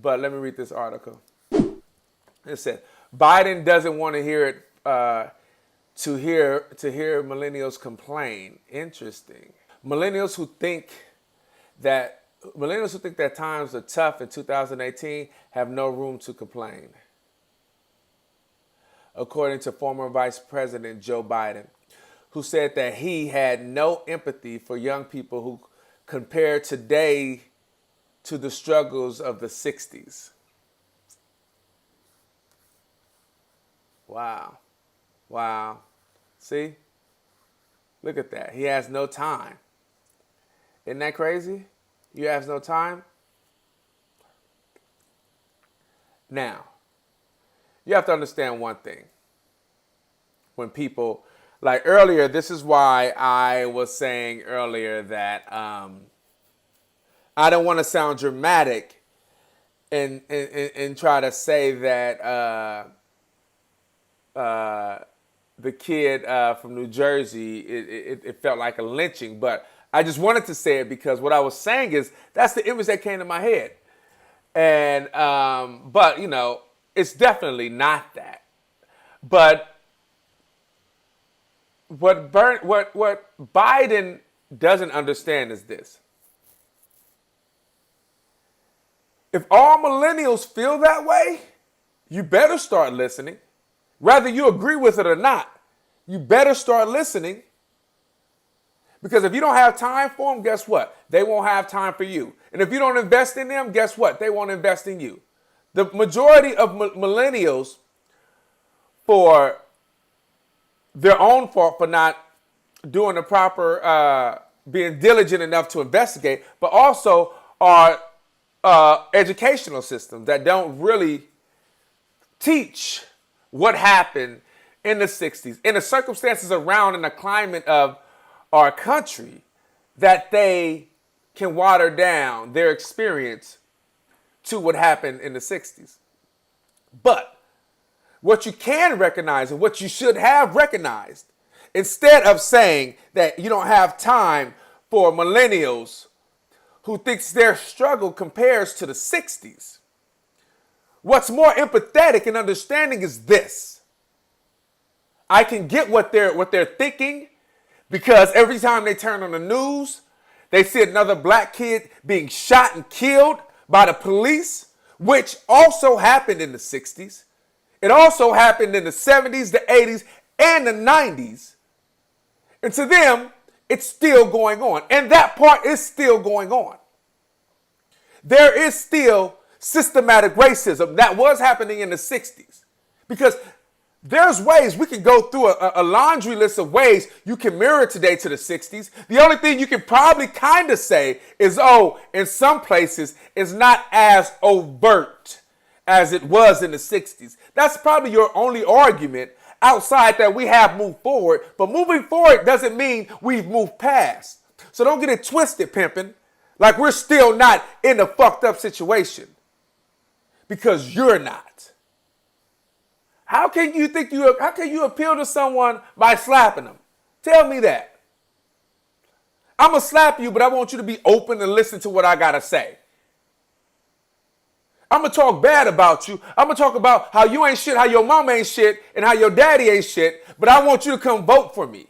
But let me read this article. It said Biden doesn't want to hear it to hear millennials complain. Interesting. Millennials who think that times are tough in 2018 have no room to complain, according to former Vice President Joe Biden, who said that he had no empathy for young people who compare today to the struggles of the 60s. Wow. Wow. See? Look at that. He has no time. Isn't that crazy? You have no time? Now, you have to understand one thing. When people, like earlier, this is why I was saying earlier that I don't want to sound dramatic and try to say that the kid from New Jersey, it felt like a lynching. But I just wanted to say it because what I was saying is that's the image that came to my head. And but you know, it's definitely not that. But what Biden doesn't understand is this. If all millennials feel that way, you better start listening. Whether you agree with it or not, you better start listening. Because if you don't have time for them, guess what? They won't have time for you. And if you don't invest in them, guess what? They won't invest in you. The majority of millennials, for their own fault for not doing the proper, being diligent enough to investigate, but also are educational systems that don't really teach what happened in the 60s, in the circumstances around in the climate of our country, that they can water down their experience to what happened in the 60s. But what you can recognize and what you should have recognized, instead of saying that you don't have time for millennials who thinks their struggle compares to the 60s, what's more empathetic and understanding is this. I can get what they're thinking, because every time they turn on the news, they see another black kid being shot and killed by the police, which also happened in the 60s. It also happened in the 70s, the 80s, and the 90s. And to them, it's still going on. And that part is still going on. There is still systematic racism that was happening in the 60s. Because there's ways we can go through a laundry list of ways you can mirror today to the 60s. The only thing you can probably kind of say is, oh, in some places it's not as overt as it was in the 60s. That's probably your only argument outside that we have moved forward. But moving forward doesn't mean we've moved past. So don't get it twisted, pimping. Like we're still not in a fucked up situation. Because you're not. How can you appeal to someone by slapping them? Tell me that. I'm going to slap you, but I want you to be open and listen to what I got to say. I'm going to talk bad about you. I'm going to talk about how you ain't shit, how your mom ain't shit, and how your daddy ain't shit, but I want you to come vote for me.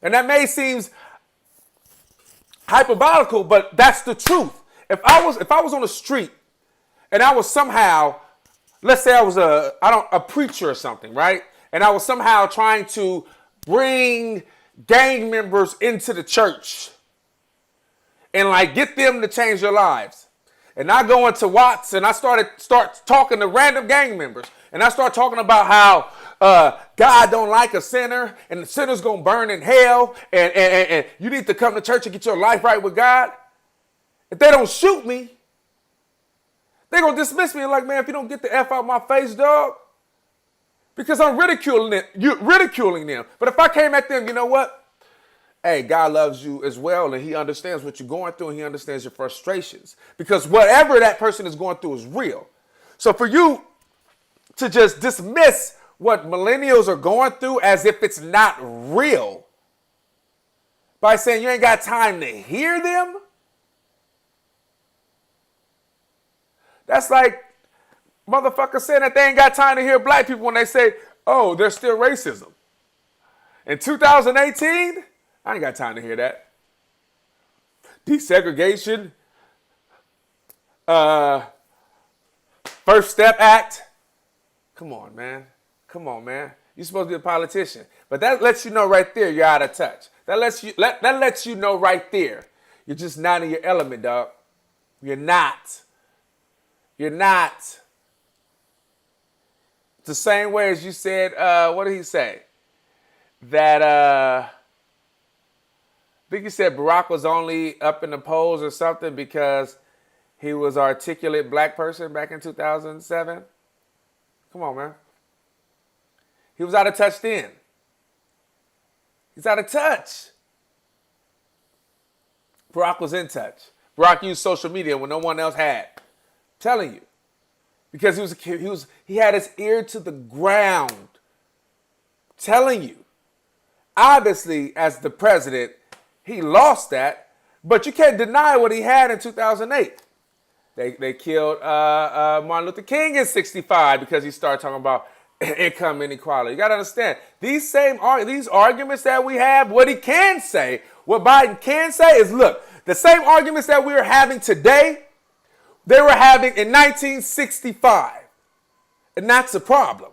And that may seem hyperbolical, but that's the truth. If I was on the street and I was somehow, let's say I was a preacher or something, right? And I was somehow trying to bring gang members into the church and like get them to change their lives. And I go into Watts and I start talking to random gang members. And I start talking about how God don't like a sinner and the sinner's going to burn in hell. And you need to come to church and get your life right with God. If they don't shoot me, they're going to dismiss me and like, man, if you don't get the F out my face, dog, because I'm ridiculing it, you're ridiculing them. But if I came at them, you know what? Hey, God loves you as well, and he understands what you're going through, and he understands your frustrations. Because whatever that person is going through is real. So for you to just dismiss what millennials are going through as if it's not real by saying you ain't got time to hear them, That's like motherfuckers saying that they ain't got time to hear black people when they say, oh, there's still racism. In 2018, I ain't got time to hear that. Desegregation, First Step Act. Come on, man. Come on, man. You're supposed to be a politician. But that lets you know right there you're out of touch. That lets you know right there. You're just not in your element, dog. You're not. You're not. It's the same way as you said, what did he say? That, I think he said Barack was only up in the polls or something because he was an articulate black person back in 2007. Come on, man. He was out of touch then. He's out of touch. Barack was in touch. Barack used social media when no one else had. I'm telling you. Because he had his ear to the ground. I'm telling you. Obviously, as the president, he lost that, but you can't deny what he had in 2008. They killed Martin Luther King in 65 because he started talking about income inequality. You got to understand, these arguments that we have, what he can say, what Biden can say is, look, the same arguments that we are having today, they were having in 1965. And that's a problem.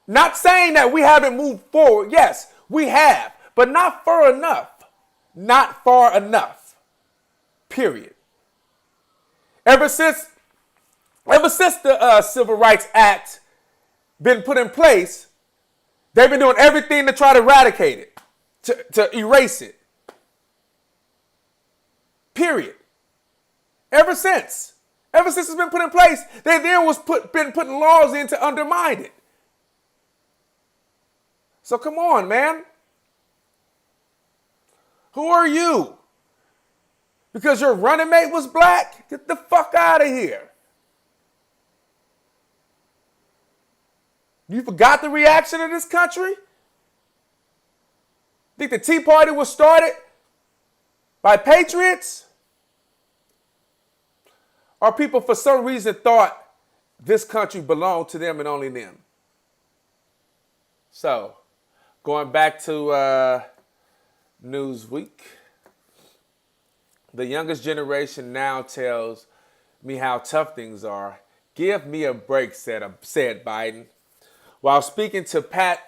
Not saying that we haven't moved forward. Yes, we have, but not far enough. Not far enough. Period. Ever since the Civil Rights Act been put in place, they've been doing everything to try to eradicate it, to erase it. Period. Ever since it's been put in place, they then been putting laws in to undermine it. So come on, man. Who are you? Because your running mate was black? Get the fuck out of here. You forgot the reaction of this country? Think the Tea Party was started by patriots? Or people for some reason thought this country belonged to them and only them? So, going back to Newsweek, the youngest generation now tells me how tough things are. Give me a break, said Biden. While speaking to Pat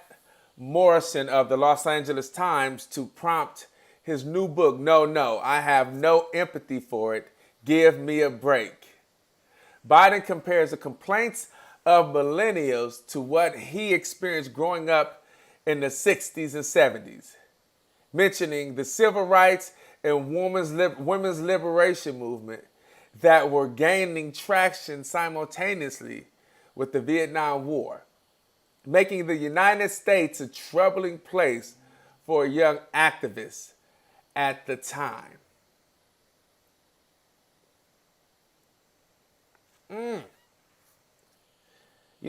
Morrison of the Los Angeles Times to prompt his new book, No, I have no empathy for it. Give me a break. Biden compares the complaints of millennials to what he experienced growing up in the 60s and 70s, mentioning the civil rights and women's liberation movement that were gaining traction simultaneously with the Vietnam War, making the United States a troubling place for young activists at the time. You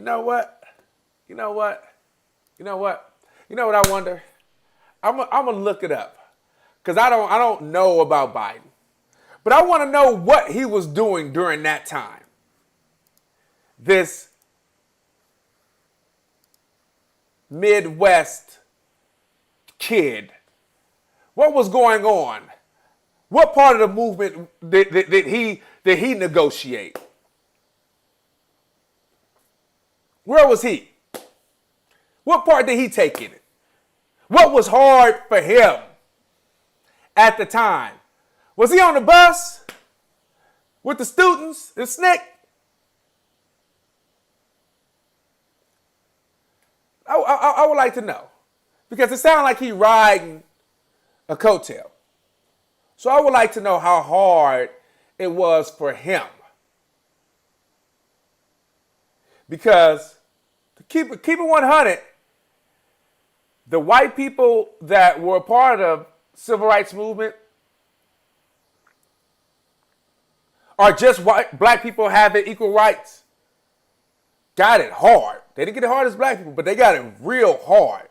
know what? You know what I wonder? I'm gonna look it up. Because I don't know about Biden. But I want to know what he was doing during that time. This Midwest kid. What was going on? What part of the movement did he negotiate? Where was he? What part did he take in it? What was hard for him at the time? Was he on the bus with the students and SNCC? I would like to know, because it sounds like he riding a coattail. So I would like to know how hard it was for him. Because to keep it 100, the white people that were a part of civil rights movement are just black people having equal rights. Got it hard. They didn't get it hard as black people, but they got it real hard.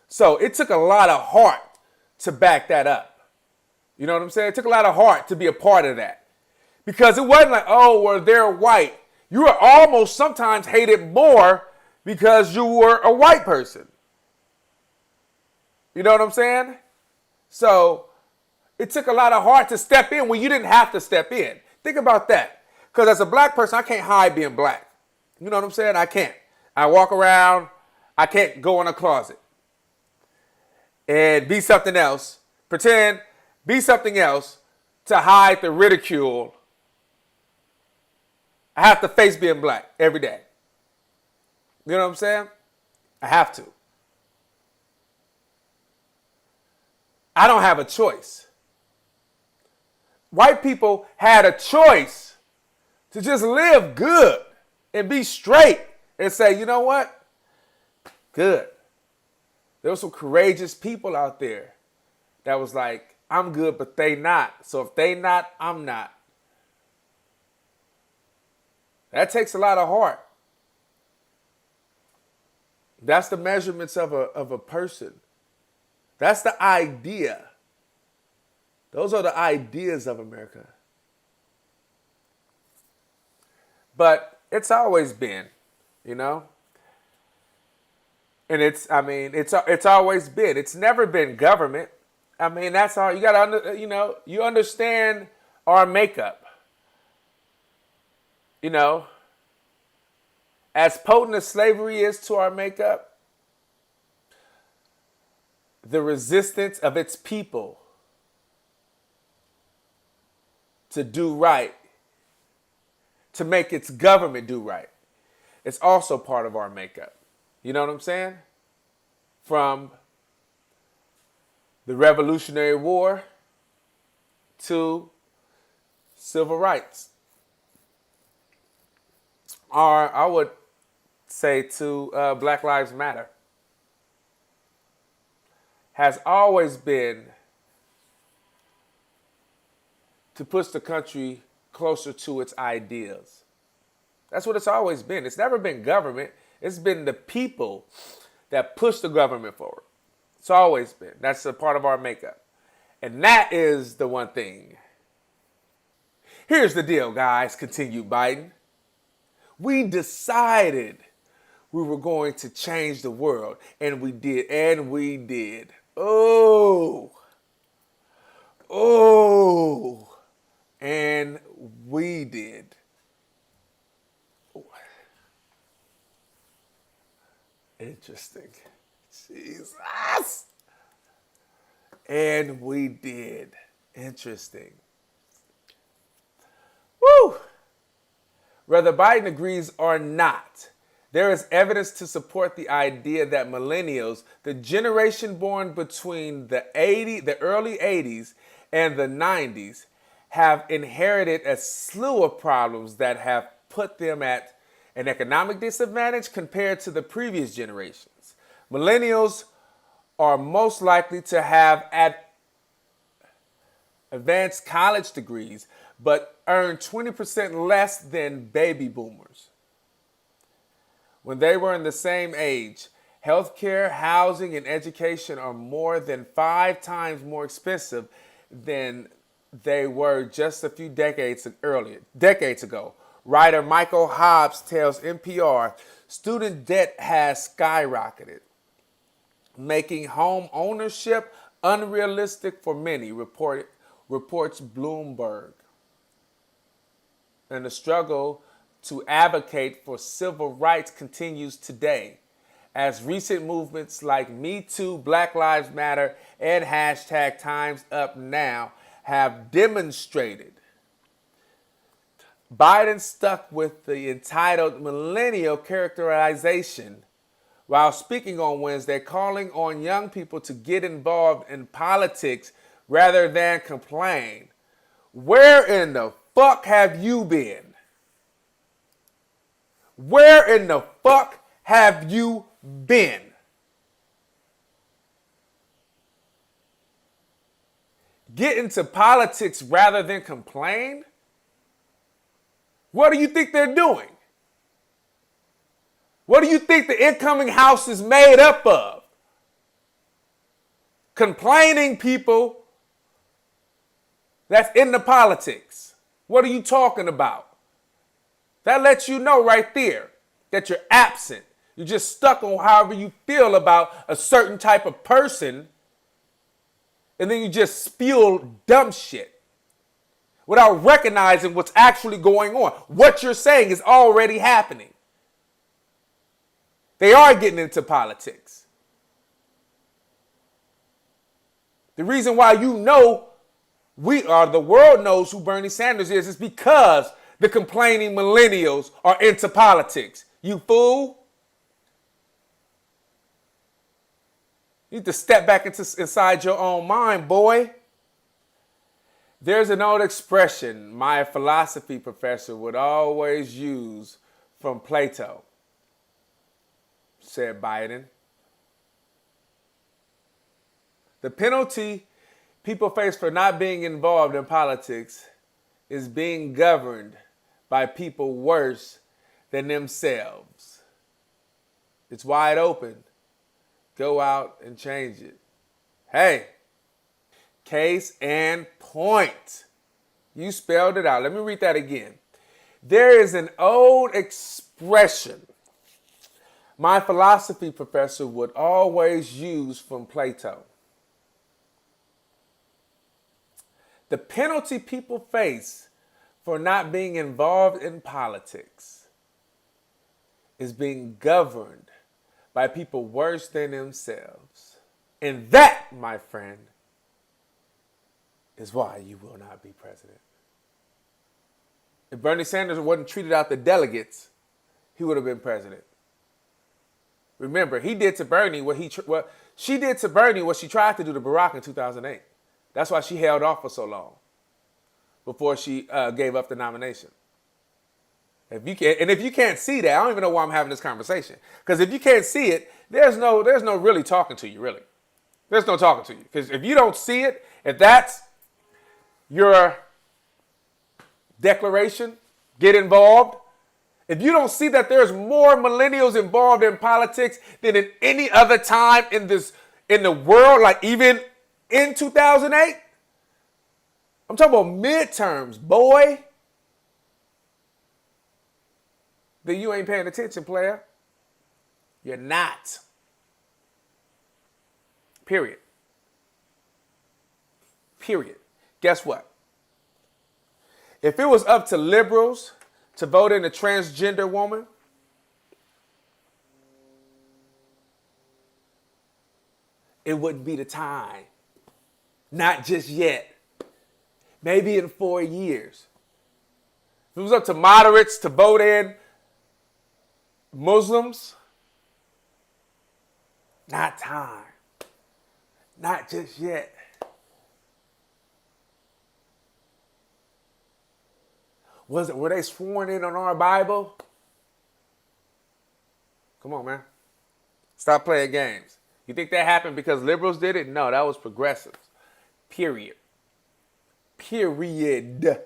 So it took a lot of heart to back that up. You know what I'm saying? It took a lot of heart to be a part of that. Because it wasn't like, oh, well, they're white. You were almost sometimes hated more because you were a white person. You know what I'm saying? So it took a lot of heart to step in when you didn't have to step in. Think about that. Because as a black person, I can't hide being black. You know what I'm saying? I can't. I walk around. I can't go in a closet and be something else. Pretend, be something else to hide the ridicule. I have to face being black every day. You know what I'm saying? I have to. I don't have a choice. White people had a choice to just live good and be straight and say, you know what? Good. There were some courageous people out there that was like, I'm good, but they not. So if they not, I'm not. That takes a lot of heart. That's the measurements of a person. That's the idea. Those are the ideas of America. But it's always been, you know? And it's always been. It's never been government. I mean, that's all you got to, you understand our makeup. You know, as potent as slavery is to our makeup, the resistance of its people to do right, to make its government do right, it's also part of our makeup. You know what I'm saying? From the Revolutionary War to civil rights. Or I would say to Black Lives Matter. Has always been to push the country closer to its ideals. That's what it's always been. It's never been government. It's been the people that push the government forward. It's always been. That's a part of our makeup. And that is the one thing. Here's the deal, guys, continued Biden. We decided we were going to change the world, and we did, and we did. Oh, and we did. Interesting. Jesus. And we did. Interesting. Woo! Whether Biden agrees or not, there is evidence to support the idea that millennials, the generation born between the early 80s and the 90s, have inherited a slew of problems that have put them at an economic disadvantage compared to the previous generations. Millennials are most likely to have advanced college degrees, but earn 20% less than baby boomers. When they were in the same age, healthcare, housing, and education are more than 5 times more expensive than they were just a few decades ago. Writer Michael Hobbs tells NPR, student debt has skyrocketed, making home ownership unrealistic for many, reports Bloomberg. And the struggle to advocate for civil rights continues today, as recent movements like Me Too, Black Lives Matter, and hashtag Time's Up Now have demonstrated. Biden stuck with the entitled millennial characterization while speaking on Wednesday, calling on young people to get involved in politics rather than complain. Where in the fuck have you been? Where in the fuck have you been? Get into politics rather than complain? What do you think they're doing? What do you think the incoming House is made up of? Complaining people that's in the politics. What are you talking about? That lets you know right there that you're absent. You're just stuck on however you feel about a certain type of person, and then you just spew dumb shit without recognizing what's actually going on. What you're saying is already happening. They are getting into politics. The reason why you know the world knows who Bernie Sanders is because the complaining millennials are into politics. You fool. You need to step back inside your own mind, boy. There's an old expression my philosophy professor would always use from Plato, said Biden. The penalty people face for not being involved in politics is being governed by people worse than themselves. It's wide open. Go out and change it. Hey, case and point. You spelled it out. Let me read that again. There is an old expression my philosophy professor would always use from Plato. The penalty people face for not being involved in politics is being governed by people worse than themselves. And that, my friend, is why you will not be president. If Bernie Sanders wasn't treated out the delegates, he would have been president. Remember, he did to Bernie what she did to Bernie what she tried to do to Barack in 2008. That's why she held off for so long before she gave up the nomination. If you can't see that, I don't even know why I'm having this conversation. Because if you can't see it, there's no really talking to you, really. There's no talking to you. Because if you don't see it, if that's your declaration, get involved. If you don't see that there's more millennials involved in politics than in any other time in the world, like even in 2008, I'm talking about midterms, boy. Then you ain't paying attention, player. You're not. Period. Period. Guess what? If it was up to liberals to vote in a transgender woman, it wouldn't be the time. Not just yet. Maybe in 4 years. If it was up to moderates to vote in Muslims, not time. Not just yet. Were they sworn in on our Bible? Come on, man. Stop playing games. You think that happened because liberals did it? No, that was progressives. Period. Period.